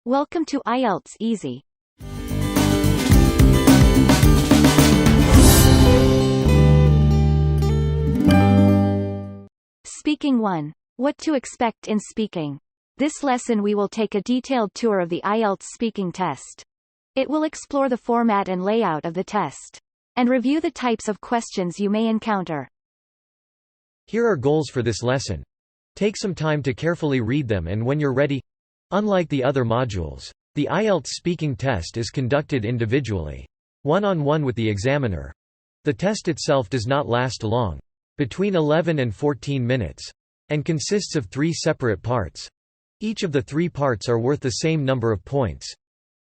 Welcome to IELTS Easy. Speaking 1. What to expect in speaking. This lesson we will take a detailed tour of the IELTS speaking test. It will explore the format and layout of the test, and review the types of questions you may encounter. Here are goals for this lesson. Take some time to carefully read them, and when you're ready. Unlike the other modules, the IELTS speaking test is conducted individually, one-on-one with the examiner. The test itself does not last long, between 11 and 14 minutes, and consists of 3 separate parts. Each of the 3 parts are worth the same number of points.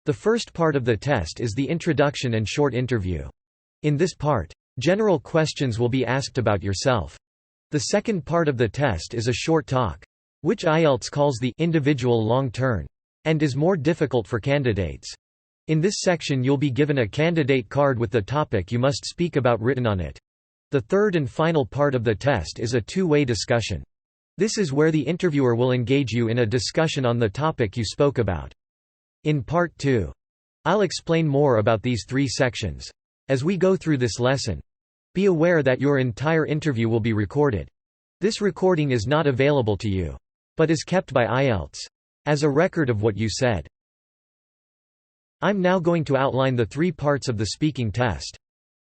The first part of the test is the introduction and short interview. In this part, general questions will be asked about yourself. The second part of the test is a short talk, which IELTS calls the individual long turn, and is more difficult for candidates. In this section you'll be given a candidate card with the topic you must speak about written on it. The third and final part of the test is a two-way discussion. This is where the interviewer will engage you in a discussion on the topic you spoke about. In Part 2, I'll explain more about these 3 sections. As we go through this lesson, be aware that your entire interview will be recorded. This recording is not available to you, but is kept by IELTS as a record of what you said. I'm now going to outline the 3 parts of the speaking test.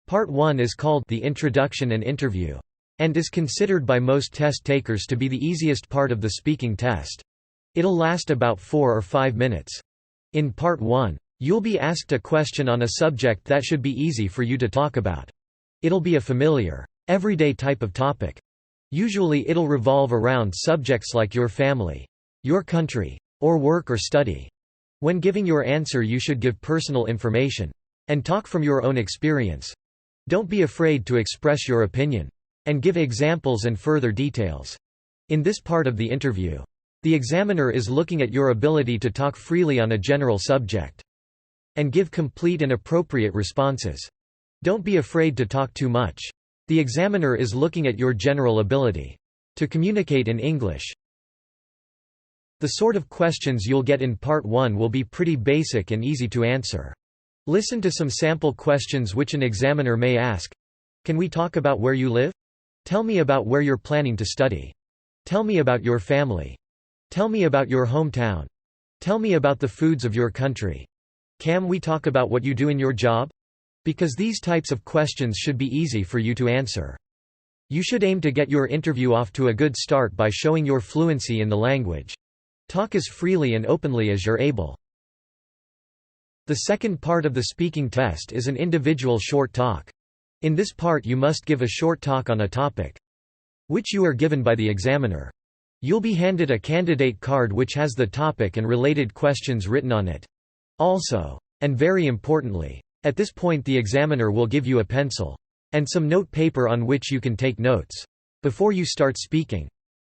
Part 1 is called the introduction and interview, and is considered by most test takers to be the easiest part of the speaking test. It'll last about 4 or 5 minutes. In Part 1, you'll be asked a question on a subject that should be easy for you to talk about. It'll be a familiar, everyday type of topic. Usually it'll revolve around subjects like your family, your country, or work or study. When giving your answer you should give personal information, and talk from your own experience. Don't be afraid to express your opinion, and give examples and further details. In this part of the interview, the examiner is looking at your ability to talk freely on a general subject, and give complete and appropriate responses. Don't be afraid to talk too much. The examiner is looking at your general ability to communicate in English. The sort of questions you'll get in Part 1 will be pretty basic and easy to answer. Listen to some sample questions which an examiner may ask. Can we talk about where you live? Tell me about where you're planning to study. Tell me about your family. Tell me about your hometown. Tell me about the foods of your country. Can we talk about what you do in your job? Because these types of questions should be easy for you to answer. You should aim to get your interview off to a good start by showing your fluency in the language. Talk as freely and openly as you're able. The second part of the speaking test is an individual short talk. In this part you must give a short talk on a topic, which you are given by the examiner. You'll be handed a candidate card which has the topic and related questions written on it. Also, and very importantly, at this point the examiner will give you a pencil and some note paper on which you can take notes. Before you start speaking,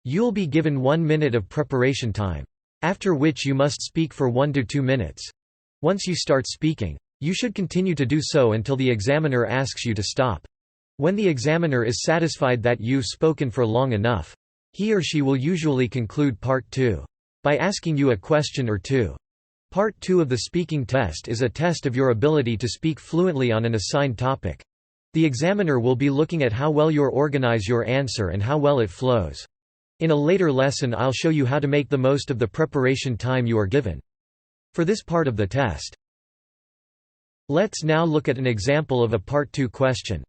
you'll be given 1 minute of preparation time, after which you must speak for 1 to 2 minutes. Once you start speaking, you should continue to do so until the examiner asks you to stop. When the examiner is satisfied that you've spoken for long enough, he or she will usually conclude Part 2 by asking you a question or 2. Part 2 of the speaking test is a test of your ability to speak fluently on an assigned topic. The examiner will be looking at how well you organize your answer and how well it flows. In a later lesson I'll show you how to make the most of the preparation time you are given for this part of the test. Let's now look at an example of a Part 2 question.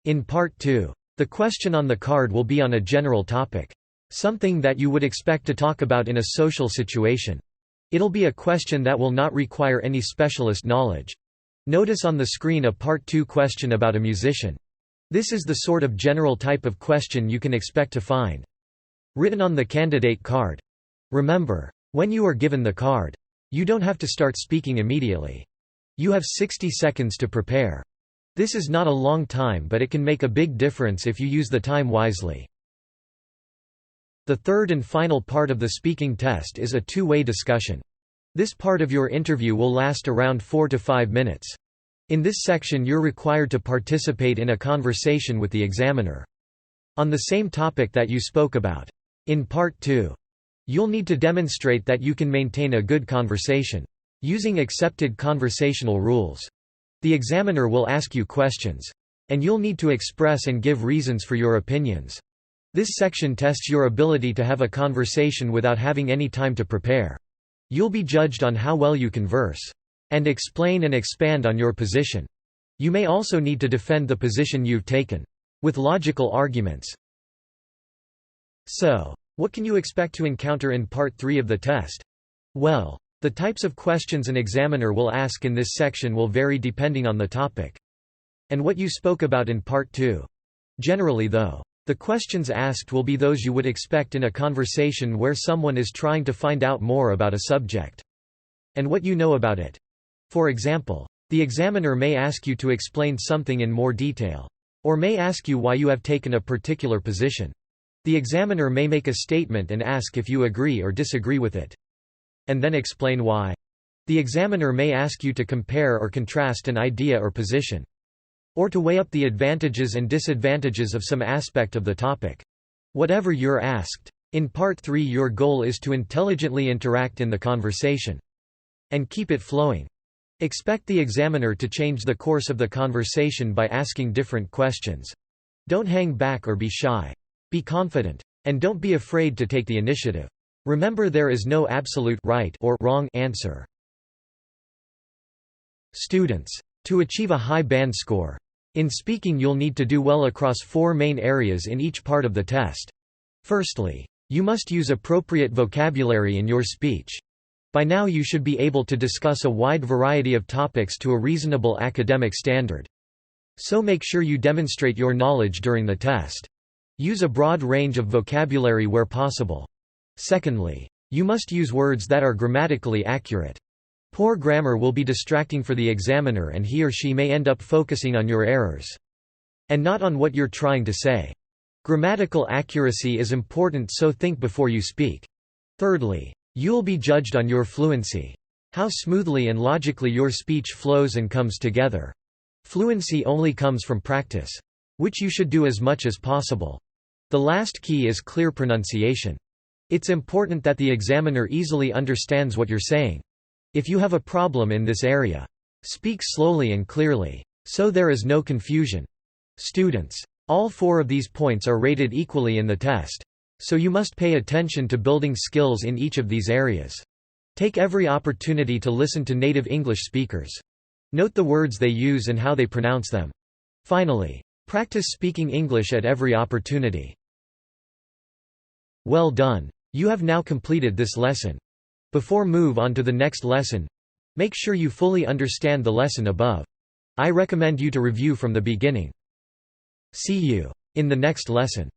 In Part 2, the question on the card will be on a general topic, something that you would expect to talk about in a social situation. It'll be a question that will not require any specialist knowledge. Notice on the screen a Part 2 question about a musician. This is the sort of general type of question you can expect to find written on the candidate card. Remember, when you are given the card, you don't have to start speaking immediately. You have 60 seconds to prepare. This is not a long time, but it can make a big difference if you use the time wisely. The third and final part of the speaking test is a two-way discussion. This part of your interview will last around 4 to 5 minutes. In this section you're required to participate in a conversation with the examiner on the same topic that you spoke about. In Part 2, you'll need to demonstrate that you can maintain a good conversation. Using accepted conversational rules. The examiner will ask you questions. And you'll need to express and give reasons for your opinions. This section tests your ability to have a conversation without having any time to prepare. You'll be judged on how well you converse. And explain and expand on your position. You may also need to defend the position you've taken. With logical arguments. So, what can you expect to encounter in Part 3 of the test? Well, the types of questions an examiner will ask in this section will vary depending on the topic. And what you spoke about in Part 2. Generally though, the questions asked will be those you would expect in a conversation where someone is trying to find out more about a subject. And what you know about it. For example, the examiner may ask you to explain something in more detail. Or may ask you why you have taken a particular position. The examiner may make a statement and ask if you agree or disagree with it. And then explain why. The examiner may ask you to compare or contrast an idea or position. Or to weigh up the advantages and disadvantages of some aspect of the topic. Whatever you're asked. In Part 3 your goal is to intelligently interact in the conversation. And keep it flowing. Expect the examiner to change the course of the conversation by asking different questions. Don't hang back or be shy. Be confident. And don't be afraid to take the initiative. Remember, there is no absolute right or wrong answer. Students. To achieve a high band score. In speaking you'll need to do well across 4 main areas in each part of the test. Firstly, you must use appropriate vocabulary in your speech. By now you should be able to discuss a wide variety of topics to a reasonable academic standard. So make sure you demonstrate your knowledge during the test. Use a broad range of vocabulary where possible. Secondly, you must use words that are grammatically accurate. Poor grammar will be distracting for the examiner and he or she may end up focusing on your errors. And not on what you're trying to say. Grammatical accuracy is important, so think before you speak. Thirdly, you'll be judged on your fluency. How smoothly and logically your speech flows and comes together. Fluency only comes from practice. Which you should do as much as possible. The last key is clear pronunciation. It's important that the examiner easily understands what you're saying. If you have a problem in this area, speak slowly and clearly, so there is no confusion. Students. All 4 of these points are rated equally in the test. So you must pay attention to building skills in each of these areas. Take every opportunity to listen to native English speakers. Note the words they use and how they pronounce them. Finally, practice speaking English at every opportunity. Well done. You have now completed this lesson. Before move on to the next lesson, make sure you fully understand the lesson above. I recommend you to review from the beginning. See you in the next lesson.